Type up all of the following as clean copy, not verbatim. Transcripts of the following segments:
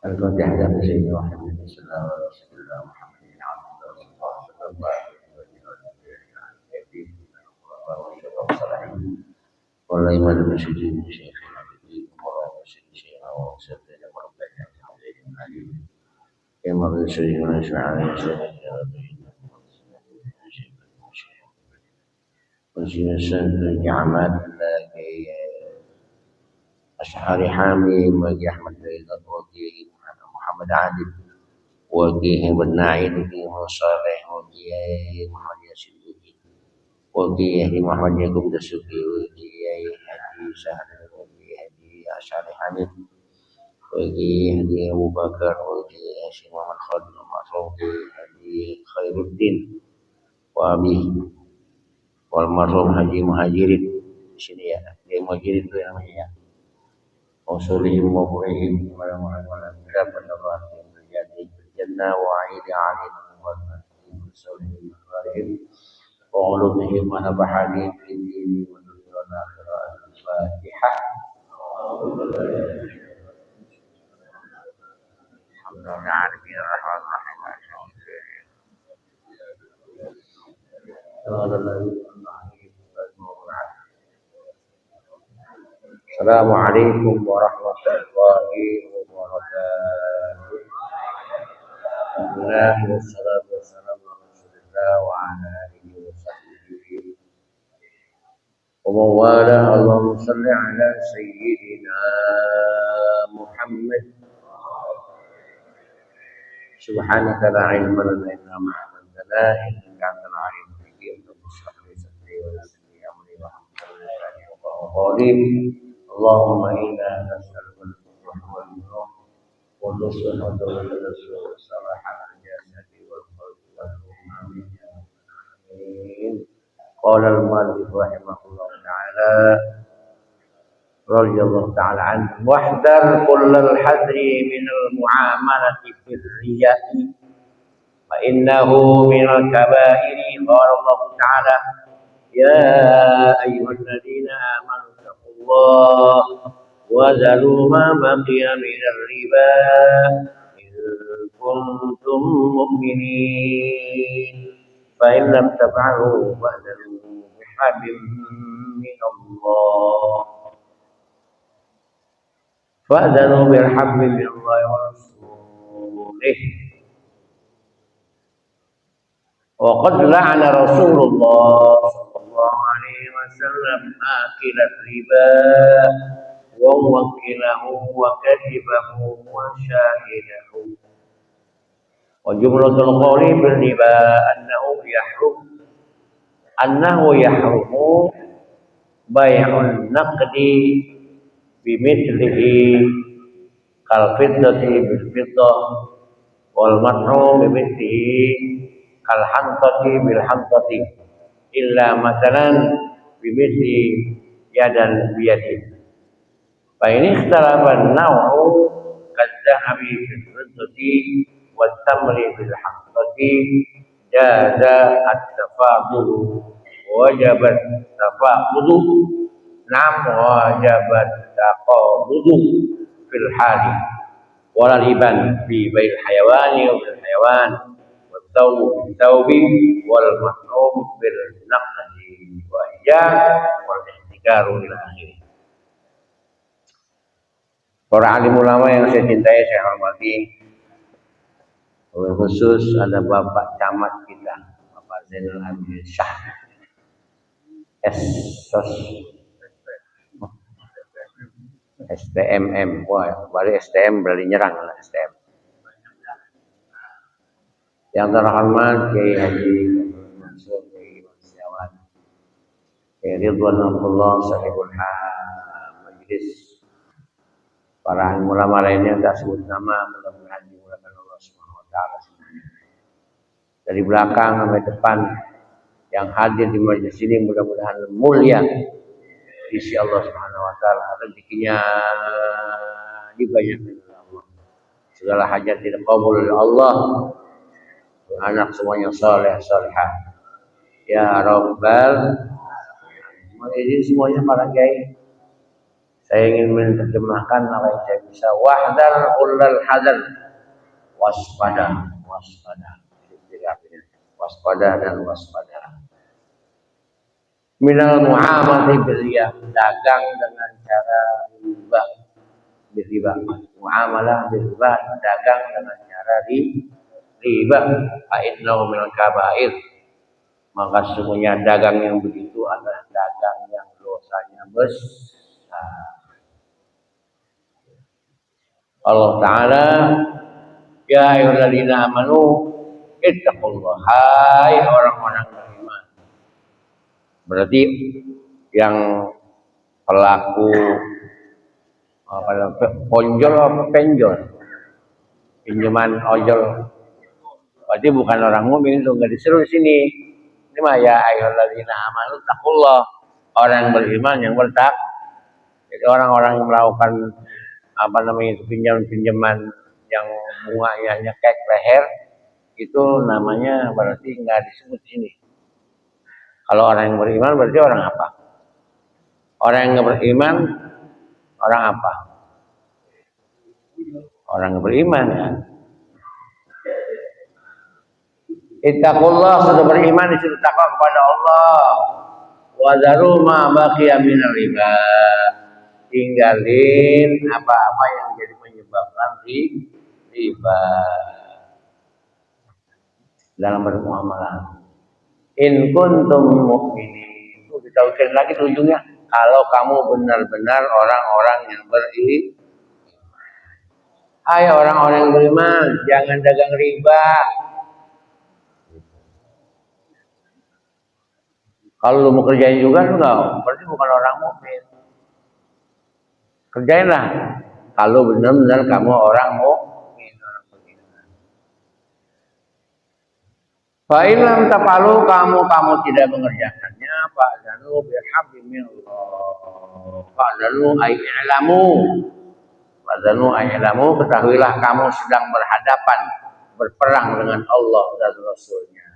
الفاتحة بسم واحد من السلام ورسول الله محمد عبد الله صلى الله عليه وسلم ولا إيمان المسجدين شيخنا ولا مسجد شيخنا وسيدنا وربنا عليم كما بسجدنا شعائر شيخنا وسيدنا سيدنا أعمال أشعار حامي وجه أحمد رضا وجه محمد عادل وجه بن نعيد وجه صالح وجه محمد ياسين وجه محمد يعقوب دسوقي وجه هدي سهل وجه هدي أشعار حامد وجه هدي أبو بكر وجه هاشم محمد خالد المعصوم وجه هدي خير الدين وأبيه والمرحوم Haji Muhajirin di sini ya, dia Muhajirin itu yang namanya. Usulihim wa fu'ihim wa la Allah yang terjadi jannah wa aidi alim wa usulihim wa fu'ihim wa ulumihim wa nabahani fi dini wa dunia wa akhirat al-fatihah Assalamualaikum warahmatullahi wabarakatuh. Alhamdulillah wassalatu wassalamu ala Rasulillah wa ala alihi wa sahbihi wa mawala. Allahumma shalli ala sayyidina Muhammad. Subhanaka la ilma lana illa ma 'allamtana innaka antal alimul hakim. Rabbi sadri wa yassir amri wa hlul 'uqdatam min lisani. Allahumma inna nas'aluka al-fatha wal nur wa nusra wa tawassul wa salahan al-jasadi wal qalbi wal ruh. Amin. Qala al-mu'allif rahimahullah ta'ala radhiyallahu ta'ala anhu wahdar kullal hadri min al-mu'amalati fil riya'i fa innahu min al-kaba'iri. Qala Allah ta'ala ya ayyuhalladzina amanu Allah wa zalu ma baqiya min ar-riba in kuntum mu'minin fa in lam taf'alu fa'dharu bihabim min Allah fa'dharu bihabim min Allah wa rasulih. Wa qad la'ana Rasulullah sallallahu alaihi wasallam akilat riba wa muwakkilahu wa katibahu wa syahidahu. Wa jumlatul qawli bil riba annahu yahrumu bai'un naqdi bimithlihi kal fiddati bil fiddah wal mat'u bimithlihi kal hantati bil hantati illa masalan bimithli yadan biyadin. Fa ini ikhtalafa an-naw'u kadzahabi fil fiddati wat tamri bil hantati jaza at-tafadul wajabat tafaqud nam wajabat taqabud fil hali wala riban fi bail hayawani wa bil hayawan wa thawb bil thawbi wal mahrum bil naqdi wa ijab wal ihtikaru ila akhirih. Para alim ulama yang saya cintai, saya hormati, khusus ada Bapak Camat kita, Bapak Zainal Abidin Syah, STMM, wah, baru STM berarti nyerang lah STM. Yang terhormat Kiai Haji Mansur Kiai Wasiawan, Kiai Ridwan Abdullah Sahibul Majlis, para ulama lainnya tak sebut nama, mudah-mudahan dimulakan Allah Subhanahu wa taala semuanya. Dari belakang sampai depan yang hadir di majelis ini mudah-mudahan mulia di sisi Allah Subhanahu wa taala, rezekinya dibanyakan oleh Allah. Segala hajat dikabul oleh Allah. Anak semuanya saleh salihah. Ya Rabbal ini semuanya para kiai. Saya ingin menerjemahkan apa yang saya bisa. Wahdar ulal hadar, waspada, waspada dan waspada. Minal muamalati bil riba, dagang dengan cara riba, muamalah bil riba, dagang dengan cara riba. Fa'innahu minal kabair, maka sesungguhnya dagang yang begitu adalah dagang yang dosanya besar. Allah Ta'ala, ya ayyuhalladzina amanu ittaqullah, hai orang-orang beriman. Berarti yang pelaku ponjol apa penjol, pinjaman ojol, berarti bukan orang mukmin, itu nggak disuruh di sini. Ini mah ya ayyuhalladzina amanu ittaqullah, orang beriman yang bertak. Jadi orang-orang yang melakukan pinjaman yang bunganya nyekek leher itu namanya berarti nggak disebut sini. Kalau orang yang beriman berarti orang apa? Orang yang nggak beriman orang apa? Orang yang beriman ya. Ittaqullah, sudah beriman disuruh takwa kepada Allah. Wa zaru ma baqiya minal riba, tinggalin apa-apa yang jadi menyebabkan riba dalam bermuamalah. In kuntum mu'minin, itu ditahukan lagi ujungnya, kalau kamu benar-benar orang-orang yang beriman. Hai orang-orang yang beriman, jangan dagang riba. Kalau lu mau kerjain juga lu enggak, berarti bukan orang mukmin. Kerjainlah kalau benar-benar kamu orang mukmin, orang beriman. Fa in lam tafalu, kamu tidak mengerjakannya, fa zanu bihablillah. Fa zanu ay i'lamu. Fa zanu ay i'lamu, ketahuilah kamu sedang berhadapan, berperang dengan Allah dan Rasul-Nya.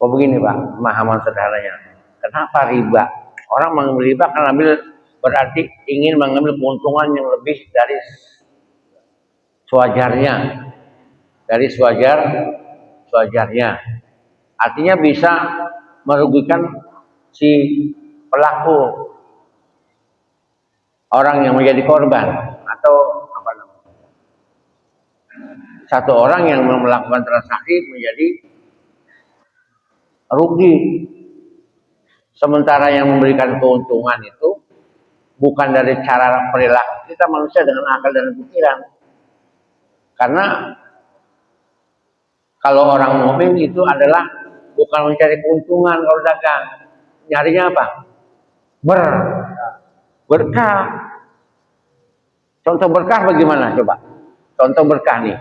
Oh begini Pak, pemahaman sederhananya. Kenapa riba? Orang mengambil riba kan berarti ingin mengambil keuntungan yang lebih dari sewajarnya, sewajarnya. Artinya bisa merugikan si pelaku, orang yang menjadi korban, atau apa namanya? Satu orang yang melakukan transaksi menjadi rugi. Sementara yang memberikan keuntungan itu bukan dari cara perilaku kita manusia dengan akal dan pikiran. Karena kalau orang mukmin itu adalah bukan mencari keuntungan kalau dagang, nyarinya apa? Berkah. Contoh berkah bagaimana coba? Contoh berkah nih.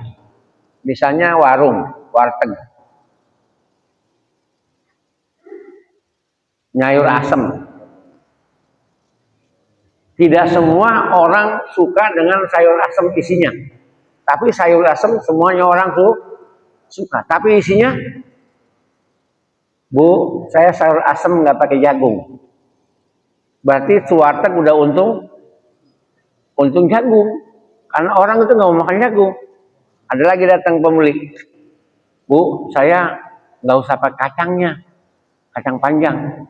Misalnya warung, warteg. Nyayur asem. Tidak semua orang suka dengan sayur asem isinya. Tapi sayur asem semuanya orang tuh suka. Tapi isinya, Bu, saya sayur asem nggak pakai jagung. Berarti warteg udah untung jagung. Karena orang itu nggak mau makan jagung. Ada lagi datang pembeli, Bu, saya nggak usah pakai kacangnya, kacang panjang.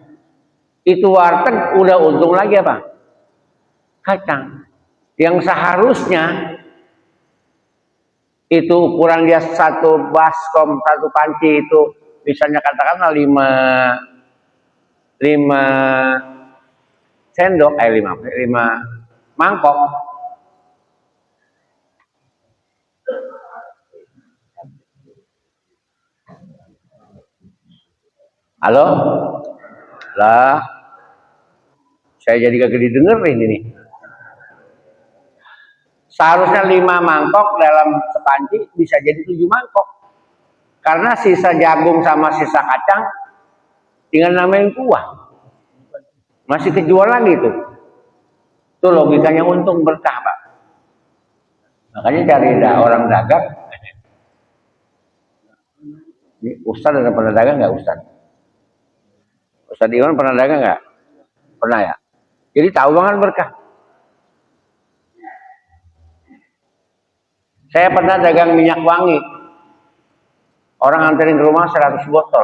Itu warteg udah untung lagi apa? Kacang. Yang seharusnya itu ukuran dia satu baskom, satu panci itu misalnya katakanlah 5 sendok, 5 mangkok. Halo? Lah, saya jadi kagak didengerin ini. Seharusnya 5 mangkok dalam sepanci bisa jadi 7 mangkok. Karena sisa jagung sama sisa kacang tinggal namain kuah. Masih kejual lagi tuh. Itu logikanya untung berkah, Pak. Makanya cari orang dagang. Ustaz ada pernah dagang nggak Ustaz? Ustaz Iwan pernah dagang nggak? Pernah ya? Jadi tahu banget berkah. Saya pernah dagang minyak wangi. Orang anterin ke rumah 100 botol.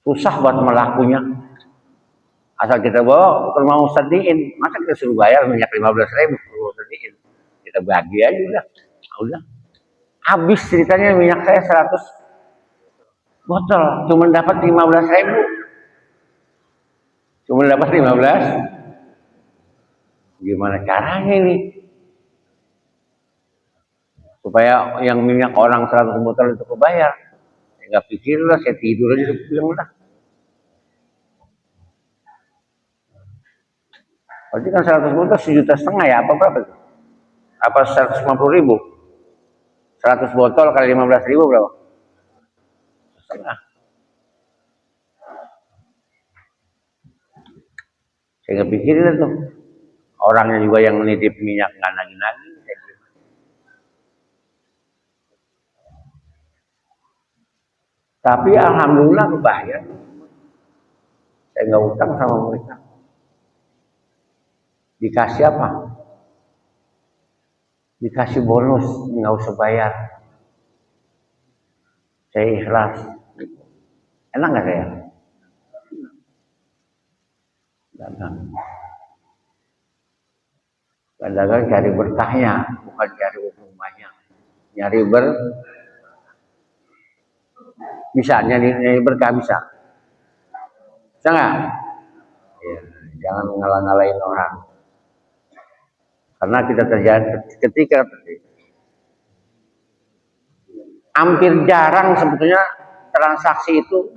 Susah buat melakunya. Asal kita bawa ke rumah Ustaz Diin. Masa kita suruh bayar minyak 15.000 ke Ustaz Diin? Kita bagi aja udah. Udah. Habis ceritanya minyak saya 100 botol. Cuma dapat 15.000. Cuma dapat 15. Gimana caranya ini? Supaya yang minyak orang 100 botol itu kebayar. Nggak pikir lah, saya tidur aja bilang udah. Berarti kan 100 botol 1,5 juta ya, apa berapa itu? Apa 150.000? 100 botol kali 15.000 berapa? 1,5. Saya nggak pikirin tuh. Orangnya juga yang menitip minyak nggak nagih-nagih. Tapi alhamdulillah kebayar. Saya nggak utang sama mereka. Dikasih apa? Dikasih bonus, nggak usah bayar. Saya ikhlas. Enak nggak saya? Dagang. Dagang cari berkahnya, bukan cari untung banyak. Nyari bisa nyari berkah bisa. Bisa nggak? Ya, jangan ngalah-ngalahin orang. Karena kita terjadi ketika hampir jarang sebetulnya transaksi itu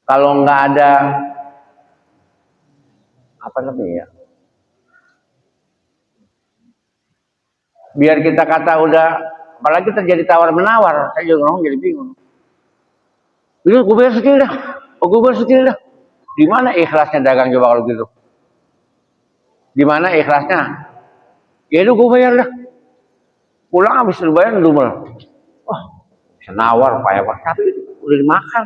kalau nggak ada apa namanya ya, biar kita kata udah, apalagi terjadi tawar menawar, saya juga ngomong jadi bingung. Itu gue bayar sekali dah, gue bayar sekali dah. Di mana ikhlasnya dagang coba kalau gitu? Di mana ikhlasnya? Ya itu gue bayar dah. Pulang habis lu bayar dumel. Wah, bisa nawar Pak ya Pak, tapi udah dimakan.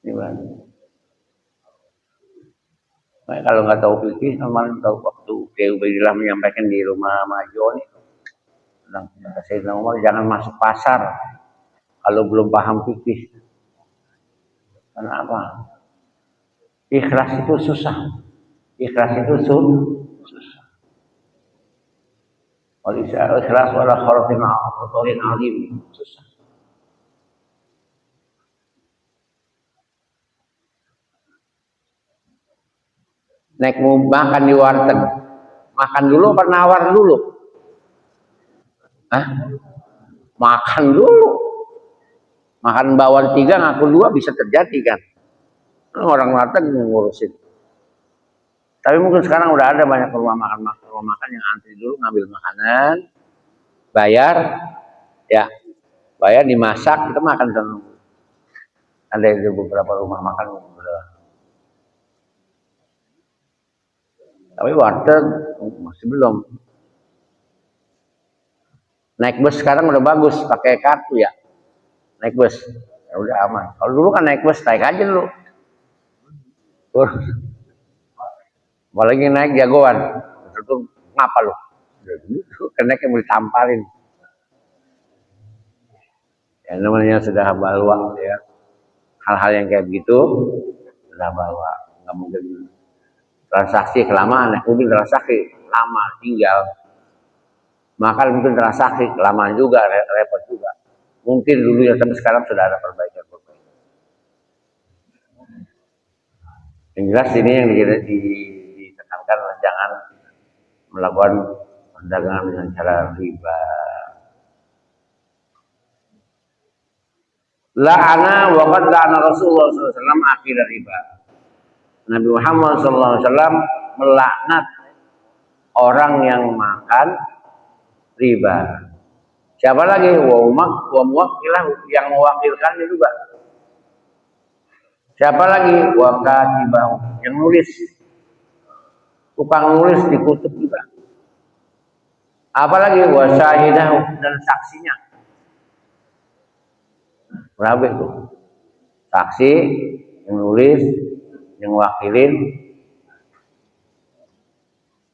Gimana? Nah, kalau nggak tahu fikih, kemarin tahu waktu Kiai Ubaidillah menyampaikan di rumah Majon itu, saya Umar jangan masuk pasar kalau belum paham fikih. Karena apa? Ikhlas itu susah. Ikhlas itu susah. Ikhlas wala kharafin azim susah. Naik mau makan di warteg, makan dulu apa nawar dulu? Hah? Makan dulu. Makan bawang 3 ngaku 2 bisa terjadi kan. Orang Batak ngurusin. Tapi mungkin sekarang udah ada banyak rumah makan yang antri dulu ngambil makanan, bayar, ya, bayar dimasak kita makan dulu. Ada di beberapa rumah makan udah. Tapi warteg masih belum. Naik bus sekarang udah bagus, pakai kartu ya. Naik bus, ya udah aman. Kalau dulu kan naik bus, naik aja dulu. Apalagi naik jagoan, itu ngapa lu? Karena kayak mau ditampalin. Ya namanya sudah balwa ya. Hal-hal yang kayak begitu sudah balwa. Nggak mungkin transaksi kelamaan, naik mobil transaksi lama tinggal. Makan mungkin transaksi kelamaan juga, repot juga. Mungkin dulu ya, tapi sekarang sudah ada perbaikan. Yang jelas ini yang ditekankan jangan melakukan perdagangan dengan cara riba. La'ana wa qad la'ana Rasulullah SAW akil riba. Nabi Muhammad SAW melaknat orang yang makan riba. Siapa lagi? Wa muwakkilah yang mewakilkannya juga. Siapa lagi? Wa katibahu yang nulis. Tukang nulis dikutuk juga. Apalagi wa syahidahu dan saksinya. Berapa itu? Saksi, yang nulis, yang wakilin,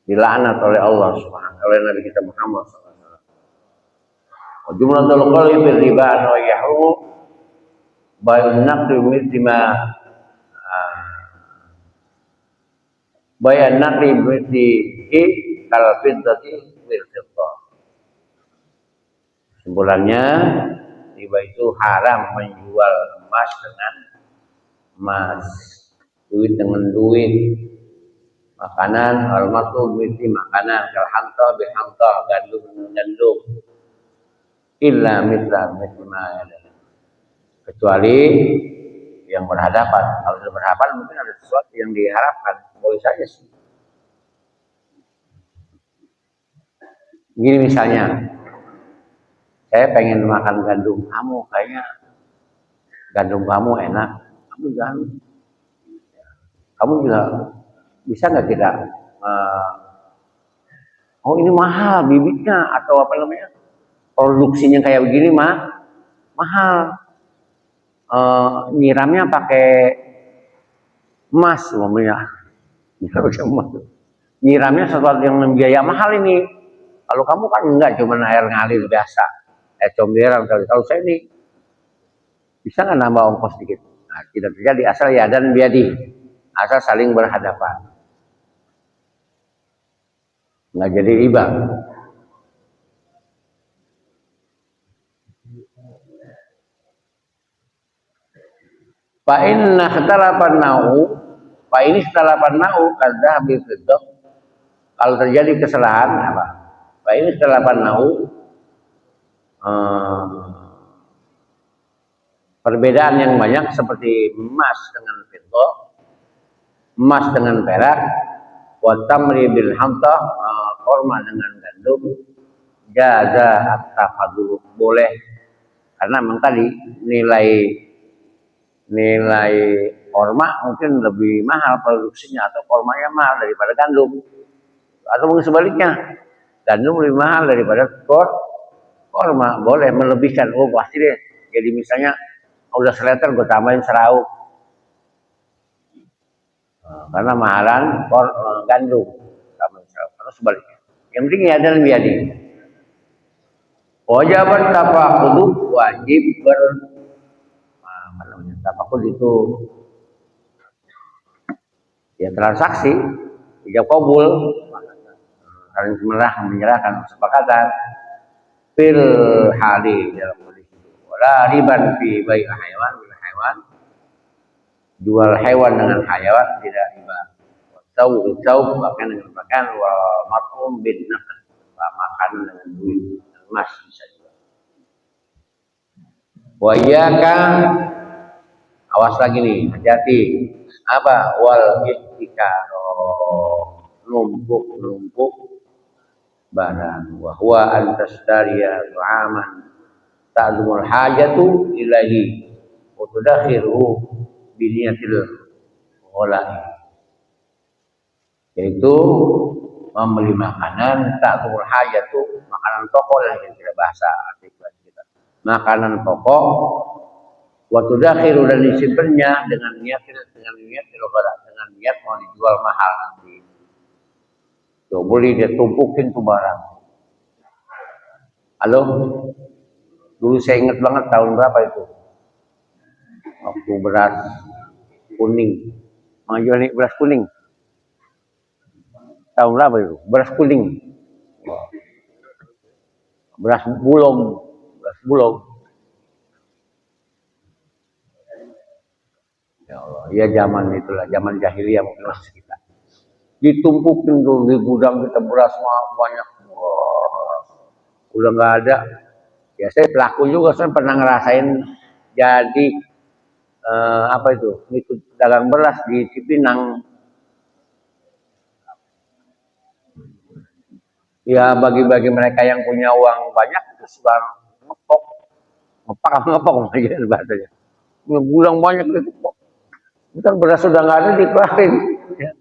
dilaknat oleh Allah Subhanahu oleh Nabi kita Muhammad SAW. Jumlatul qawli bil riba wa yahru bay'un naqdi mithma bay'un naqdi mithlihi kal fiddati bil fiddah. Kesimpulannya riba itu haram menjual emas dengan emas, duit dengan duit, makanan almatu mesti makanan kalhanta bihanta, gandum dengan gandum, illa mithla kecuali yang berhadapan. Kalau sudah berhadapan mungkin ada sesuatu yang diharapkan, boleh saja sih. Gini misalnya, saya pengen makan gandum kamu, kayaknya gandum kamu enak, kamu jangan. Kamu juga bisa nggak kita? Oh ini mahal bibitnya atau apa namanya? Produksinya kayak begini mahal. Nyiramnya pakai emas, umpamanya. Nyiramnya sesuatu yang membiaya mahal ini. Kalau kamu kan enggak, cuma air ngalir biasa. Comberan kalau saya ini bisa nggak nambah ongkos sedikit? Nah, tidak terjadi asal ya dan biadi, asal saling berhadapan, nggak jadi riba. Fa inna ikhtalafa nau kadzhabi fiddah. Kalau terjadi kesalahan apa? Fa inna ikhtalafa nau perbedaan yang banyak seperti emas dengan fiddah, emas dengan perak, wa tamri bil hamta, korma dengan gandum, jaza at-tafadul, boleh karena memang tadi nilai korma mungkin lebih mahal produksinya atau kormanya mahal daripada gandum, atau mungkin sebaliknya gandum lebih mahal daripada korma, boleh melebihkan. Oh pasti deh, jadi misalnya udah seleter gue tambahin serau karena mahalan gandum tambahin serau, atau sebaliknya. Yang penting ya dan biadi. Wajiban tafakudu, wajib tafakud itu ya transaksi, ijab kabul, saling menyerahkan kesepakatan fil hali dalam kondisi itu. Wala riban fi bai'il hayawan bil hayawan, jual hewan dengan hayawan tidak riba. Tahu bahkan dengan makan wa matum bin naqd, makan dengan duit emas bisa juga. Wa iyyaka, awas lagi nih, hati-hati. Apa? Wal ihtikaro, numpuk barang. Wa huwa antastariya tu'aman ta'zumul hajatu ilahi wa tudakhiru biniyatil ghalai. Yaitu membeli makanan ta'zumul hajatu, makanan pokok yang kita bahasa artikel kita. Makanan pokok wa tudakhiru, dan disimpannya dengan niat ghalai, dengan niat mau dijual mahal nanti. Tuh, boleh dia tumpukin tuh barang. Halo? Dulu saya ingat banget tahun berapa itu? Waktu beras kuning. Mau jual nih beras kuning. Tahun berapa itu? Beras kuning. Beras bulog. Ya Allah, ya zaman itulah, zaman jahiliyah mungkin masih kita. Ditumpukin tuh di gudang kita beras banyak. Wah, udah nggak ada. Ya saya pelaku juga, saya pernah ngerasain jadi apa itu, ikut dagang beras di Cipinang. Ya bagi-bagi mereka yang punya uang banyak itu sudah ngepok aja bahasanya. Gudang banyak itu kok. Bukan beras sudah nggak ada dikeluarin. Ya.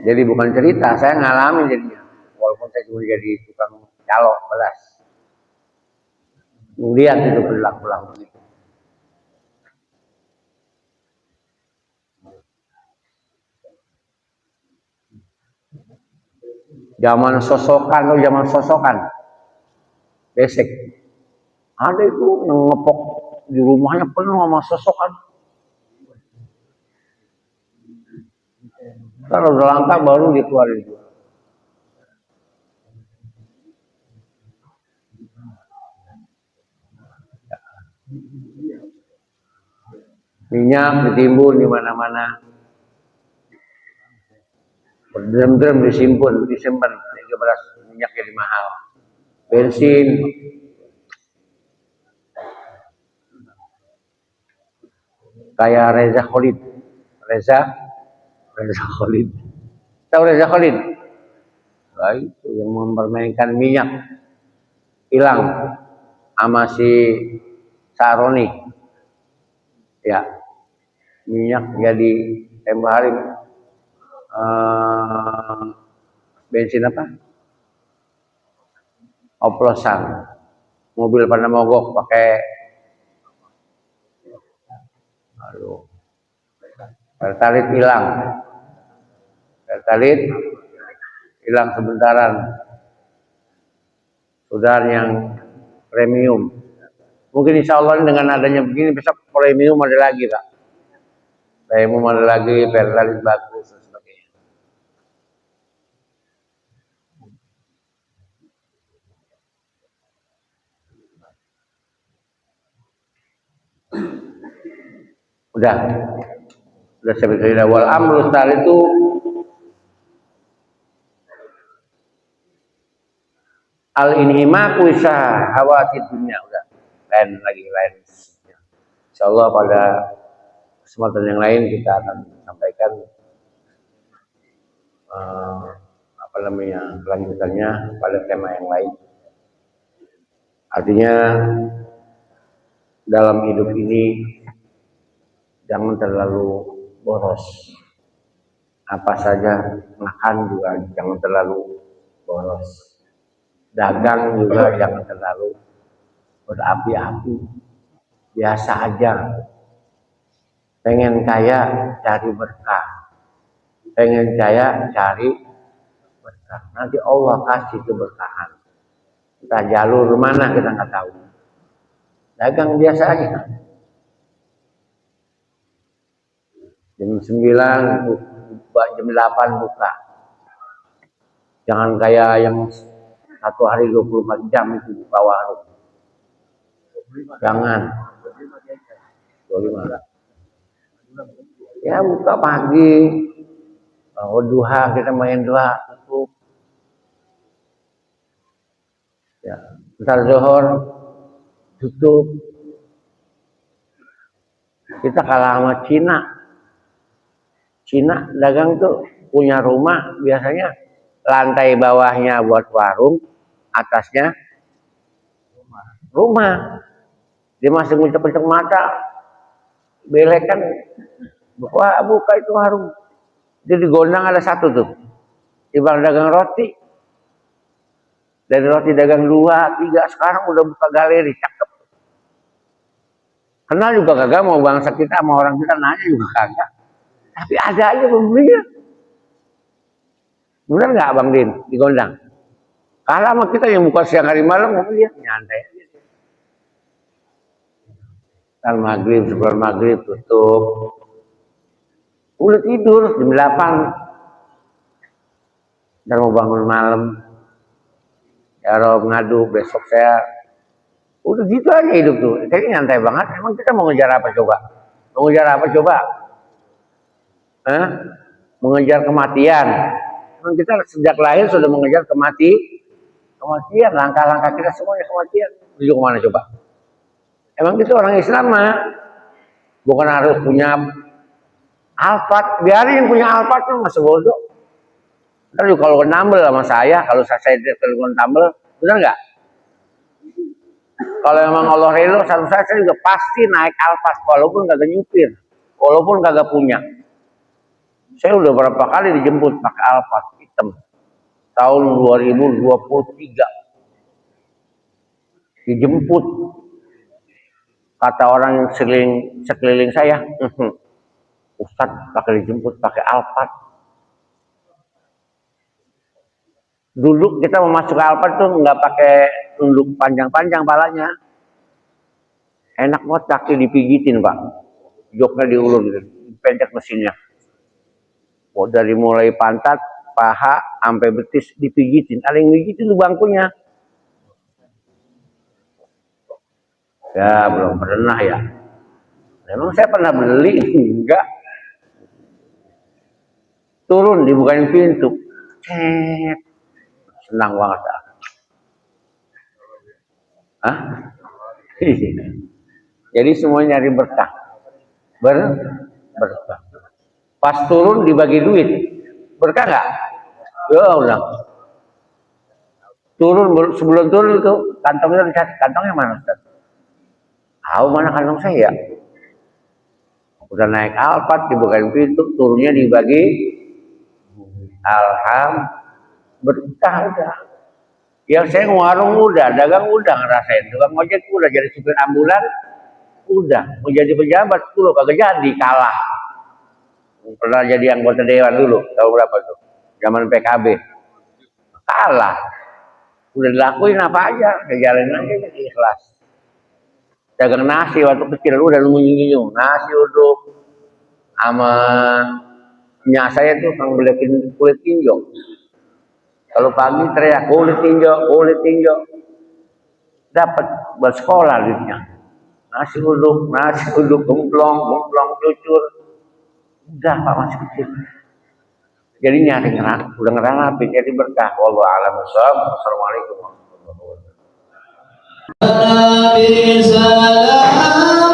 Jadi bukan cerita, saya ngalamin jadinya. Walaupun saya cuma jadi tukang calok beras. Lihat itu berlaku gitu. Zaman sosokan, besek. Ada itu yang ngepok di rumahnya penuh sama sosokan. Kalau udah langka baru dikeluarin. Minyak ditimbun di mana-mana. Berdrem-drem disimpan sehingga beras minyak jadi mahal. Bensin. Kayak Reza Khalid. Tahu Reza Khalid? Nah, itu yang mempermainkan minyak. Hilang sama si Saroni. Ya, minyak jadi tempo hari bensin apa? Oplosan. Mobil pada mogok pakai pertalit hilang sebentaran. Sudah yang premium. Mungkin insya Allah dengan adanya begini besok premium ada lagi Pak. Premium ada lagi, pertalit bagus dan sebagainya. Udah saya bercerita wal amru itu al inhimaku syahawati dunia. Udah lain. Insyaallah pada kesempatan yang lain kita akan sampaikan kelanjutannya pada tema yang lain. Artinya dalam hidup ini jangan terlalu boros. Apa saja makan juga jangan terlalu boros. Dagang juga jangan terlalu berapi-api. Biasa aja. Pengen kaya cari berkah. Pengen kaya cari berkah. Nanti Allah kasih keberkahan. Entah jalur mana kita nggak tahu. Dagang biasa aja. Jam 9, jam 8 buka. Jangan kayak yang satu hari 24 jam itu buka warung. Jangan. 25. Ya buka pagi. Duha kita main duha tutup. ntar zuhur tutup. Kita kalah sama Cina. Cina dagang tuh punya rumah biasanya lantai bawahnya buat warung, atasnya rumah. Dia masih ngucek-ngucek mata, belek kan, wah buka itu warung. Jadi gondang ada satu tuh, ibang dagang roti. Dari roti dagang 2, 3, sekarang udah buka galeri, cakep. Kenal juga kagak, mau bangsa kita sama orang kita nanya juga kagak. Tapi ada aja pembelinya. Bener nggak Bang Din di gondang? Kalah sama kita yang buka siang hari malam, mau lihat nyantai aja. Kan maghrib, sebelum maghrib tutup. Udah tidur jam 8. Dan mau bangun malam. Ya Rob ngadu, besok saya udah gitu aja hidup tuh. Kayaknya nyantai banget. Emang kita mau ngejar apa coba? Mau ngejar apa coba? Mengejar kematian. Emang kita sejak lahir sudah mengejar kematian. Langkah-langkah kita semuanya kematian. Menuju kemana coba? Emang kita orang Islam mah bukan harus punya Alphard. Biarin yang punya Alphard tuh masih bodoh. Ntar juga kalau nambel sama saya, kalau saya telepon tambel, benar nggak? Kalau emang Allah rela, saya juga pasti naik Alphard walaupun kagak nyupir, walaupun kagak punya. Saya udah berapa kali dijemput pakai Alphard hitam tahun 2023. Dijemput, kata orang yang sekeliling saya, Ustadz pakai dijemput pakai Alphard. Dulu kita mau masuk ke Alphard tuh nggak pakai nunduk panjang-panjang palanya, enak banget, kaki dipijitin Pak, joknya diulur gitu, pendek mesinnya. Oh, dari mulai pantat, paha, sampai betis dipijitin. Ada yang mijitin tuh bangkunya. Ya belum pernah ya. Memang saya pernah beli? Enggak. Turun dibukain pintu. Senang banget. Hah? Jadi semuanya nyari berkah. Berkah. Pas turun dibagi duit. Berkah nggak? Ya udah. Turun, sebelum turun itu kantongnya dicari. Kantongnya mana Ustaz? Tahu mana kantong saya? Udah naik Alphard, dibukain pintu, turunnya dibagi. Alhamdulillah, berkah udah. Yang saya warung udah, dagang udah ngerasain, tukang ojek udah, jadi supir ambulan udah, mau jadi pejabat dulu kagak jadi, kalah. Pernah jadi anggota dewan dulu, tahu berapa tuh? Zaman PKB, kalah. Udah dilakuin apa aja, ngejalanin aja jadi ikhlas. Dagang nasi waktu kecil udah nunggu nasi uduk sama nyak saya tuh kang beliin kulit tinjau. Kalau pagi teriak kulit tinjau, dapat buat sekolah duitnya. Nasi uduk, gemplong, cucur. Udah Pak masih kecil. Jadi nyari udah ngerangapin, jadi berkah. Wallahu a'lam bishawab. Assalamualaikum warahmatullahi wabarakatuh.